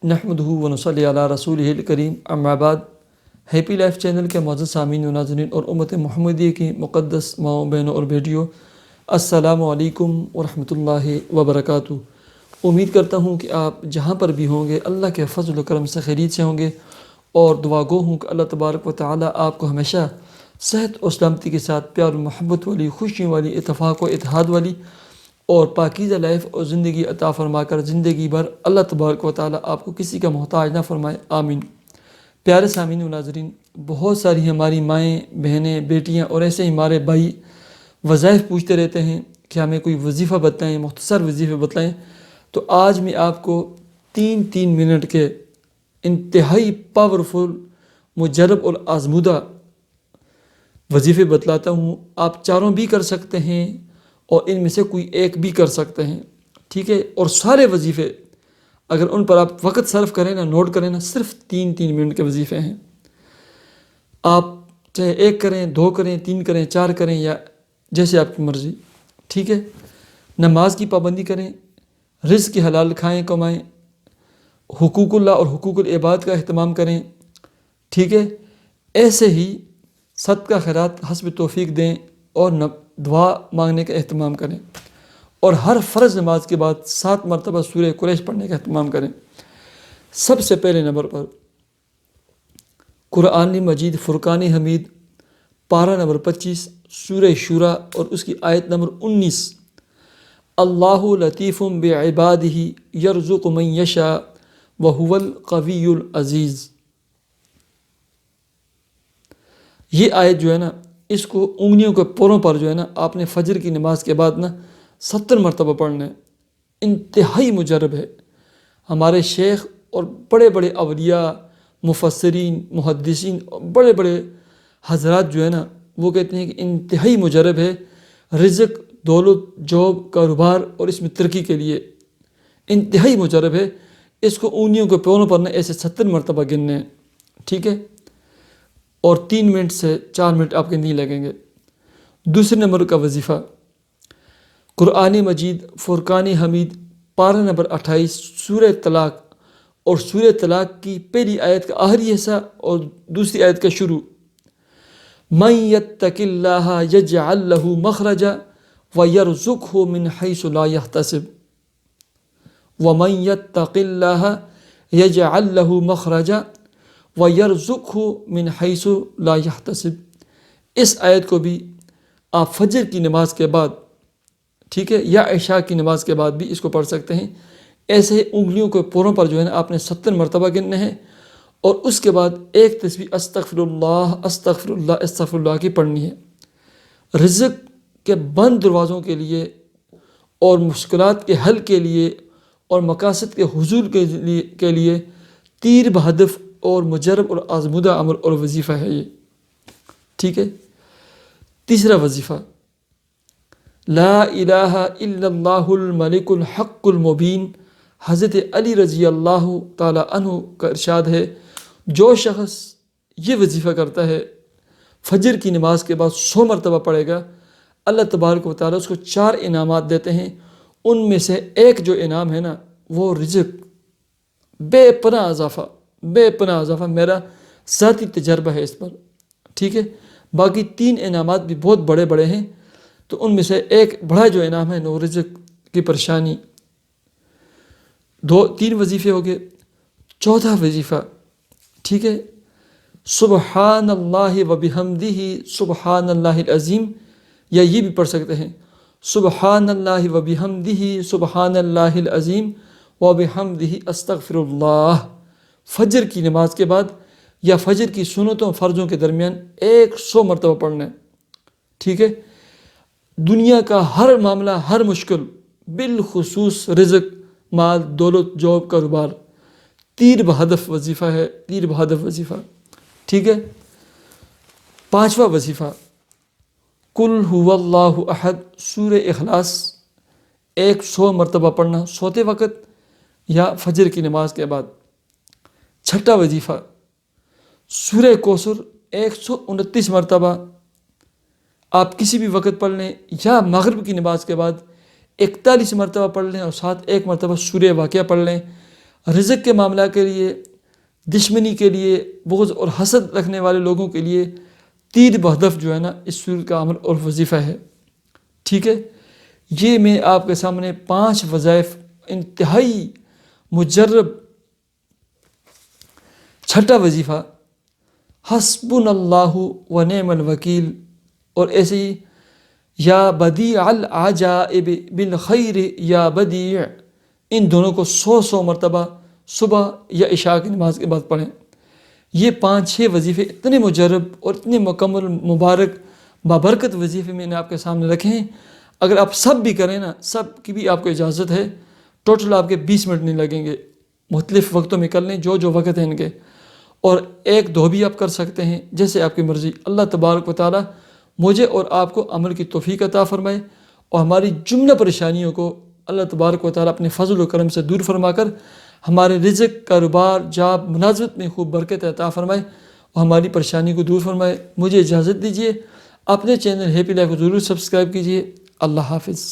نحمدہ ونصلی علی رسولہ الکریم، اما بعد۔ ہیپی لائف چینل کے معزز سامعین و ناظرین اور امت محمدیہ کی مقدس ماؤں بہنوں اور بیٹیوں، السلام علیکم ورحمۃ اللہ وبرکاتہ۔ امید کرتا ہوں کہ آپ جہاں پر بھی ہوں گے اللہ کے فضل و کرم سے خیریت سے ہوں گے، اور دعا گو ہوں کہ اللہ تبارک و تعالی آپ کو ہمیشہ صحت و سلامتی کے ساتھ پیار و محبت والی، خوشی والی، اتفاق و اتحاد والی اور پاکیزہ لائف اور زندگی عطا فرما کر زندگی بھر اللہ تبارک و تعالی آپ کو کسی کا محتاج نہ فرمائے، آمین۔ پیارے سامعین و ناظرین، بہت ساری ہماری مائیں، بہنیں، بیٹیاں اور ایسے ہی ہمارے بھائی وظائف پوچھتے رہتے ہیں کہ ہمیں کوئی وظیفہ بتائیں، مختصر وظیفے بتائیں۔ تو آج میں آپ کو تین منٹ کے انتہائی پاورفل، مجرب اور آزمودہ وظیفے بتلاتا ہوں۔ آپ چاروں بھی کر سکتے ہیں اور ان میں سے کوئی ایک بھی کر سکتے ہیں، ٹھیک ہے؟ اور سارے وظیفے اگر ان پر آپ وقت صرف کریں نا، نوٹ کریں نا، صرف تین منٹ کے وظیفے ہیں۔ آپ چاہے ایک کریں، دو کریں، تین کریں، چار کریں، یا جیسے آپ کی مرضی، ٹھیک ہے؟ نماز کی پابندی کریں، رزق کی حلال کھائیں کمائیں، حقوق اللہ اور حقوق العباد کا اہتمام کریں، ٹھیک ہے؟ ایسے ہی صدقہ خیرات حسب توفیق دیں اور دعا مانگنے کا اہتمام کریں، اور ہر فرض نماز کے بعد 7 مرتبہ سورہ قریش پڑھنے کا اہتمام کریں۔ سب سے پہلے نمبر پر قرآن مجید فرقان حمید پارہ نمبر 25 سورہ شورى اور اس کی آیت نمبر 19، اللہ لطیف بعبادہ یرزق من یشاء وہو القوی العزیز۔ یہ آیت جو ہے نا، اس کو انگلیوں کے پوروں پر جو ہے نا، آپ نے فجر کی نماز کے بعد نا 70 مرتبہ پڑھنا ہے۔ انتہائی مجرب ہے۔ ہمارے شیخ اور بڑے بڑے اولیاء، مفسرین، محدثین، بڑے بڑے حضرات جو ہے نا، وہ کہتے ہیں کہ انتہائی مجرب ہے، رزق، دولت، جاب، کاروبار اور اس میں ترقی کے لیے انتہائی مجرب ہے۔ اس کو انگلیوں کے پوروں پر نا ایسے 70 مرتبہ گننے ہیں، ٹھیک ہے؟ اور 3 منٹ سے 4 منٹ آپ کے نہیں لگیں گے۔ دوسرے نمبر کا وظیفہ قرآن مجید فرقان حمید پارہ نمبر 28 سورہ طلاق اور سورہ طلاق کی پہلی آیت کا آخری حصہ اور دوسری آیت کا شروع، من یتق اللہ یجعل لہ مخرجا ویرزقہ من حیث لا یحتسب، ومن یتق اللہ یجعل لہ مخرجا وَيَرْزُقْهُ مِنْ حَيْثُ لَا يَحْتَسِبُ۔ اس آیت کو بھی آپ فجر کی نماز کے بعد، ٹھیک ہے، یا عشاء کی نماز کے بعد بھی اس کو پڑھ سکتے ہیں۔ ایسے ہی انگلیوں کے پوروں پر جو ہے نا، آپ نے 70 مرتبہ گننے ہیں، اور اس کے بعد ایک تسبیح استغفر اللہ استغفر اللہ استغفر اللہ کی پڑھنی ہے۔ رزق کے بند دروازوں کے لیے اور مشکلات کے حل کے لیے اور مقاصد کے حصول کے لیے تیر بہدف اور مجرب اور آزمودہ عمل اور وظیفہ ہے یہ، ٹھیک ہے؟ تیسرا وظیفہ لا الہ الا اللہ الملک الحق المبین۔ حضرت علی رضی اللہ تعالی عنہ کا ارشاد ہے، جو شخص یہ وظیفہ کرتا ہے، فجر کی نماز کے بعد 100 مرتبہ پڑھے گا، اللہ تبارک و تعالی اس کو 4 انعامات دیتے ہیں۔ ان میں سے ایک جو انعام ہے نا، وہ رزق، بے پناہ اضافہ، بے پناہ اضافہ، میرا ذاتی تجربہ ہے اس پر، ٹھیک ہے؟ باقی 3 انعامات بھی بہت بڑے بڑے ہیں، تو ان میں سے ایک بڑا جو انعام ہے وہ رزق کی پریشانی۔ 3 وظیفے ہو گئے۔ چوتھا وظیفہ، ٹھیک ہے، سبحان اللہ وبحمدہ سبحان اللہ العظیم، یا یہ بھی پڑھ سکتے ہیں سبحان اللہ وبحمدہ سبحان اللہ العظیم وبحمدہ استغفر اللہ۔ فجر کی نماز کے بعد یا فجر کی سنتوں فرضوں کے درمیان 100 مرتبہ پڑھنا ہے، ٹھیک ہے؟ دنیا کا ہر معاملہ، ہر مشکل، بالخصوص رزق، مال، دولت، جاب، کاروبار، تیر بہدف وظیفہ ہے، تیر بہدف وظیفہ، ٹھیک ہے؟ 5واں وظیفہ قل هو اللہ احد سورہ اخلاص 100 مرتبہ پڑھنا سوتے وقت یا فجر کی نماز کے بعد۔ 6واں وظیفہ سورہ کوثر 129 مرتبہ آپ کسی بھی وقت پڑھ لیں، یا مغرب کی نماز کے بعد 41 مرتبہ پڑھ لیں، اور ساتھ 1 مرتبہ سورہ واقعہ پڑھ لیں۔ رزق کے معاملہ کے لیے، دشمنی کے لیے، بغض اور حسد رکھنے والے لوگوں کے لیے تیر بہدف جو ہے نا اس سورت کا عمل اور وظیفہ ہے. ٹھیک ہے، یہ میں آپ کے سامنے 5 وظائف انتہائی مجرب. چھٹا وظیفہ حسبنا اللہ و نعم الوکیل، اور ایسے ہی یا بدیع العجائب بالخیر یا بدیع، ان دونوں کو 100 مرتبہ صبح یا عشاء کی نماز کے بعد پڑھیں. یہ 5-6 وظیفے اتنے مجرب اور اتنے مکمل مبارک بابرکت وظیفے میں نے آپ کے سامنے رکھے ہیں. اگر آپ سب بھی کریں نا، سب کی بھی آپ کو اجازت ہے، ٹوٹل آپ کے 20 منٹ نہیں لگیں گے. مختلف وقتوں میں کر لیں جو وقت ہیں ان کے، اور 1-2 بھی آپ کر سکتے ہیں، جیسے آپ کی مرضی. اللہ تبارک و تعالی مجھے اور آپ کو عمل کی توفیق عطا فرمائے، اور ہماری جملہ پریشانیوں کو اللہ تبارک و تعالی اپنے فضل و کرم سے دور فرما کر ہمارے رزق، کاروبار، جاب، ملازمت میں خوب برکت عطا فرمائے اور ہماری پریشانی کو دور فرمائے. مجھے اجازت دیجیے، اپنے چینل ہیپی لائف کو ضرور سبسکرائب کیجیے. اللہ حافظ.